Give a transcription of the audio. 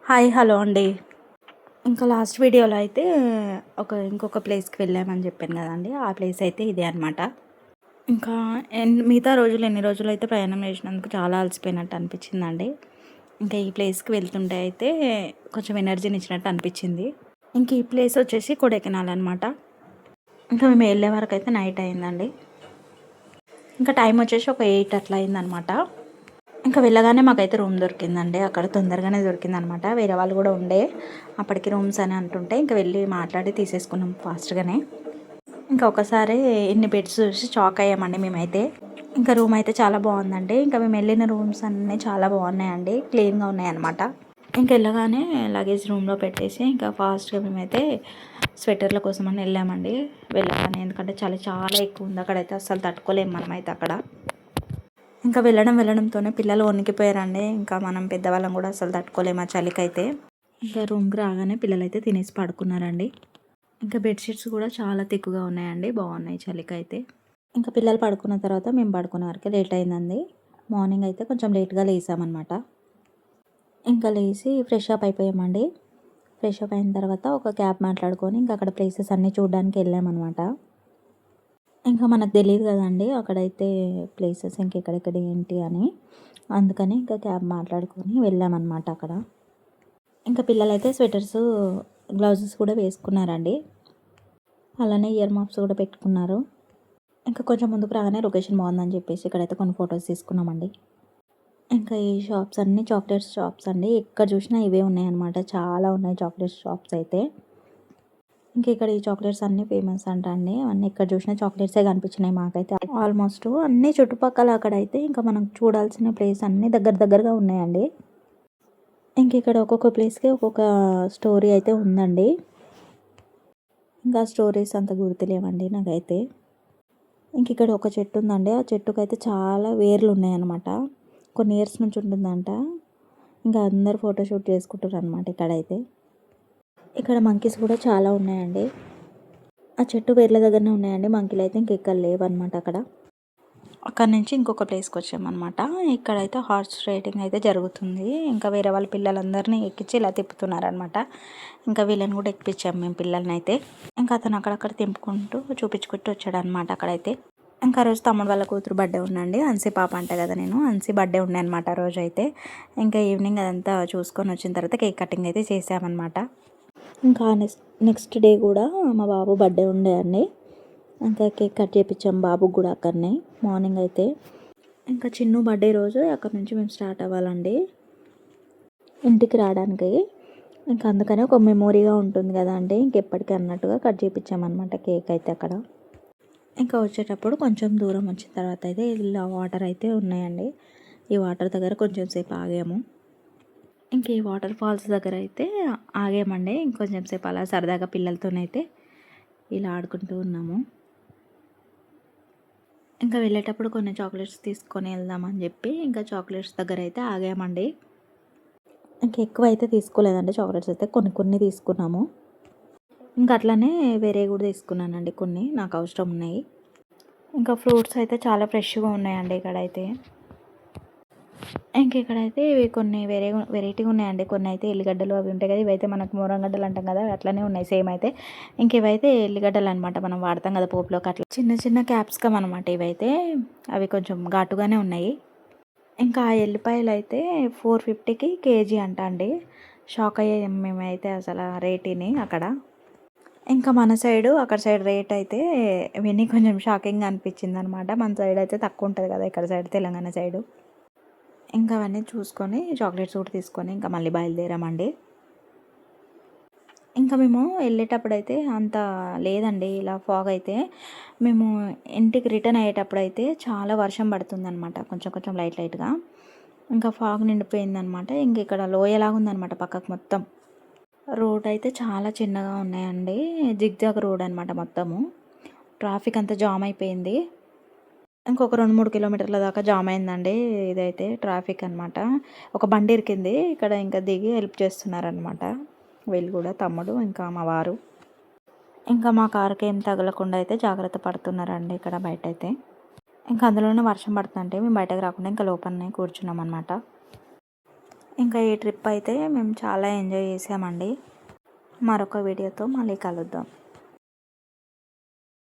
Hi hello అండి. ఇంకా last వీడియోలో అయితే ఇంకొక ప్లేస్కి వెళ్ళామని చెప్పాను కదండి. ఆ ప్లేస్ అయితే ఇదే అనమాట. ఇంకా మిగతా రోజులు ఎన్ని రోజులు అయితే ప్రయాణం చేసినందుకు చాలా అలసిపోయినట్టు అనిపించిందండి. ఇంకా ఈ ప్లేస్కి వెళ్తుంటే అయితే కొంచెం ఎనర్జీని ఇచ్చినట్టు అనిపించింది. ఇంక ఈ ప్లేస్ వచ్చేసి కొడైకెనాల్ అనమాట. ఇంకా మేము వెళ్ళే వరకు అయితే నైట్ అయిందండి. ఇంకా టైం వచ్చేసి ఒక 8 అట్లా అయిందనమాట. ఇంకా వెళ్ళగానే మాకైతే రూమ్ దొరికిందండి. అక్కడ తొందరగానే దొరికిందనమాట. వేరే వాళ్ళు కూడా ఉండే అప్పటికి రూమ్స్ అని అంటుంటే ఇంకా వెళ్ళి మాట్లాడి తీసేసుకున్నాం ఫాస్ట్గానే. ఇంకా ఒకసారి ఇన్ని బెడ్స్ చూసి షాక్ అయ్యామండి మేమైతే. ఇంకా రూమ్ అయితే చాలా బాగుందండి. ఇంకా మేము వెళ్ళిన రూమ్స్ అన్నీ చాలా బాగున్నాయండి, క్లీన్గా ఉన్నాయన్నమాట. ఇంకా వెళ్ళగానే లగేజ్ రూమ్లో పెట్టేసి ఇంకా ఫాస్ట్గా మేమైతే స్వెటర్ల కోసం అని వెళ్ళామండి. వెళ్ళగానే ఎందుకంటే చలి చాలా ఎక్కువ ఉంది అక్కడైతే, అస్సలు తట్టుకోలేము మనమైతే అక్కడ. ఇంకా వెళ్ళడంతోనే పిల్లలు వణికిపోయారండి. ఇంకా మనం పెద్దవాళ్ళం కూడా అసలు తట్టుకోలేము ఆ చలికైతే. ఇంకా రూమ్కి రాగానే పిల్లలైతే తినేసి పడుకున్నారండి. ఇంకా బెడ్షీట్స్ కూడా చాలా తిక్కుగా ఉన్నాయండి, బాగున్నాయి చలికైతే. ఇంకా పిల్లలు పడుకున్న తర్వాత మేము పడుకునే వరకు లేట్ అయిందండి. మార్నింగ్ అయితే కొంచెం లేట్గా లేసామన్నమాట. ఇంకా లేచి ఫ్రెష్ అప్ అయిపోయామండి. ఫ్రెష్ అప్ అయిన తర్వాత ఒక క్యాబ్ మాట్లాడుకొని ఇంకా అక్కడ ప్లేసెస్ అన్నీ చూడడానికి వెళ్ళామన్నమాట. ఇంకా మనకు తెలియదు కదండి అక్కడైతే ప్లేసెస్ ఇంకెక్కడెక్కడ ఏంటి అని. అందుకని ఇంకా క్యాబ్ మాట్లాడుకొని వెళ్ళామన్నమాట అక్కడ. ఇంకా పిల్లలైతే స్వెటర్స్, గ్లౌజెస్ కూడా వేసుకున్నారండి. అలానే ఇయర్ మఫ్స్ కూడా పెట్టుకున్నారు. ఇంకా కొంచెం ముందుకు రాగానే లొకేషన్ బాగుందని చెప్పేసి ఇక్కడైతే కొన్ని ఫొటోస్ తీసుకున్నామండి. ఇంకా ఈ షాప్స్ అన్నీ చాక్లెట్స్ షాప్స్ అండి. ఎక్కడ చూసినా ఇవే ఉన్నాయన్నమాట. చాలా ఉన్నాయి చాక్లెట్స్ షాప్స్ అయితే. ఇంకా ఇక్కడ ఈ చాక్లెట్స్ అన్నీ ఫేమస్ అంట అండి. అన్నీ ఎక్కడ చూసినా చాక్లెట్సే కనిపించినాయి మాకైతే. ఆల్మోస్ట్ అన్ని చుట్టుపక్కల అక్కడైతే ఇంకా మనం చూడాల్సిన ప్లేస్ అన్నీ దగ్గరగా ఉన్నాయండి. ఇంక ఇక్కడ ఒక్కొక్క ప్లేస్కి ఒక్కొక్క స్టోరీ అయితే ఉందండి. ఇంకా స్టోరీస్ అంత గుర్తులేవండి నాకైతే. ఇంక ఇక్కడ ఒక చెట్టు ఉందండి. ఆ చెట్టుకైతే చాలా వేర్లు ఉన్నాయన్నమాట. కొన్ని ఇయర్స్ నుంచి ఉంటుందంట. ఇంకా అందరు ఫోటోషూట్ చేసుకుంటారు అనమాట ఇక్కడైతే. ఇక్కడ మంకీస్ కూడా చాలా ఉన్నాయండి. ఆ చెట్టు వేర్ల దగ్గరనే ఉన్నాయండి. మంకీలు అయితే ఇంకెక్కడ లేవన్నమాట అక్కడ. అక్కడ నుంచి ఇంకొక ప్లేస్కి వచ్చామన్నమాట. ఇక్కడైతే హార్స్ రైడింగ్ అయితే జరుగుతుంది. ఇంకా వేరే వాళ్ళ పిల్లలందరినీ ఎక్కించి ఇలా తిప్పుతున్నారనమాట. ఇంకా వీళ్ళని కూడా ఎక్కించాము మేము పిల్లల్ని అయితే. ఇంకా అతను అక్కడక్కడ తింపుకుంటూ చూపించుకుంటూ వచ్చాడు అనమాట అక్కడైతే. ఇంకా రోజు తమ్ముడు వాళ్ళ కూతురు బర్త్డే ఉందండి. అన్సీ పాప అంట కదా నేను. అన్సీ బర్త్డే ఉండే అనమాట ఆ రోజు అయితే. ఇంకా ఈవినింగ్ అదంతా చూసుకొని వచ్చిన తర్వాత కేక్ కటింగ్ అయితే చేసామన్నమాట. ఇంకా నెక్స్ట్ డే కూడా మా బాబు బర్త్డే ఉండే అండి. ఇంకా కేక్ కట్ చేయించాం బాబుకి కూడా అక్కడనే మార్నింగ్ అయితే. ఇంకా చిన్ను బర్త్డే రోజు అక్కడ నుంచి మేము స్టార్ట్ అవ్వాలండి ఇంటికి రావడానికి. ఇంకా అందుకనే ఒక మెమోరీగా ఉంటుంది కదా అండి, ఇంకెప్పటికీ అన్నట్టుగా కట్ చేయించామన్నమాట కేక్ అయితే అక్కడ. ఇంకా వచ్చేటప్పుడు కొంచెం దూరం వచ్చిన తర్వాత అయితే ఇలా వాటర్ అయితే ఉన్నాయండి. ఈ వాటర్ దగ్గర కొంచెం సేపు ఆగాము. ఇంక ఈ వాటర్ ఫాల్స్ దగ్గర అయితే ఆగామండి. ఇంకొంచెం సేపు అలా సరదాగా పిల్లలతోనైతే ఇలా ఆడుకుంటూ ఉన్నాము. ఇంకా వెళ్ళేటప్పుడు కొన్ని చాక్లెట్స్ తీసుకొని వెళ్దామని చెప్పి ఇంకా చాక్లెట్స్ దగ్గర అయితే ఆగామండి. ఇంకా ఎక్కువ అయితే తీసుకోలేదండి చాక్లెట్స్ అయితే, కొన్ని తీసుకున్నాము. ఇంకా అట్లనే వేరే కూడా తీసుకున్నానండి, కొన్ని నాకు అవసరం ఉన్నాయి. ఇంకా ఫ్రూట్స్ అయితే చాలా ఫ్రెష్గా ఉన్నాయండి ఇక్కడైతే. ఇంక ఇక్కడైతే ఇవి కొన్ని వెరైటీగా ఉన్నాయండి. కొన్ని అయితే ఎల్లిగడ్డలు అవి ఉంటాయి కదా, ఇవైతే మనకు మూరంగడ్డలు అంటాం కదా, అట్లనే ఉన్నాయి సేమ్ అయితే. ఇంక ఇవైతే ఎల్లిగడ్డలు అనమాట, మనం వాడతాం కదా పోపులోకి, అట్లా చిన్న క్యాప్సికమ్ అనమాట ఇవైతే. అవి కొంచెం ఘాటుగానే ఉన్నాయి. ఇంకా ఆ ఎల్లిపాయలు అయితే 450కి కేజీ అంట అండి. షాక్ అయ్యాం మేమైతే అసలు ఆ రేటుని అక్కడ. ఇంకా మన సైడు అక్కడ సైడ్ రేట్ అయితే విని కొంచెం షాకింగ్గా అనిపించింది అనమాట. మన సైడ్ అయితే తక్కువ ఉంటుంది కదా ఇక్కడ సైడ్, తెలంగాణ సైడు. ఇంకా అవన్నీ చూసుకొని చాక్లెట్స్ కూడా తీసుకొని ఇంకా మళ్ళీ బయలుదేరామండి. ఇంకా మేము వెళ్ళేటప్పుడు అయితే అంత లేదండి ఇలా ఫాగ్ అయితే. మేము ఇంటికి రిటర్న్ అయ్యేటప్పుడు అయితే చాలా వర్షం పడుతుందన్నమాట, కొంచెం లైట్గా. ఇంకా ఫాగ్ నిండిపోయిందనమాట. ఇంక ఇక్కడ లోయలాగా ఉందన్నమాట పక్కకు మొత్తం. రోడ్ అయితే చాలా చిన్నగా ఉన్నాయండి, జిగ్జాగ్ రోడ్ అనమాట మొత్తము. ట్రాఫిక్ అంతా జామ్ అయిపోయింది. ఇంకొక 2-3 కిలోమీటర్ల దాకా జామ్ అయిందండి ఇదైతే ట్రాఫిక్ అనమాట. ఒక బండి ఇరికింది ఇక్కడ, ఇంకా దిగి హెల్ప్ చేస్తున్నారనమాట వీళ్ళు కూడా, తమ్ముడు ఇంకా మా వారు. ఇంకా మా కారుకి ఏం తగలకుండా అయితే జాగ్రత్త పడుతున్నారండి ఇక్కడ బయట అయితే. ఇంకా అందులోనే వర్షం పడుతుందంటే మేము బయటకు రాకుండా ఇంకా లోపలనే కూర్చున్నాం అనమాట. ఇంకా ఈ ట్రిప్ అయితే మేము చాలా ఎంజాయ్ చేసామండి. మరొక వీడియోతో మళ్ళీ కలుద్దాం.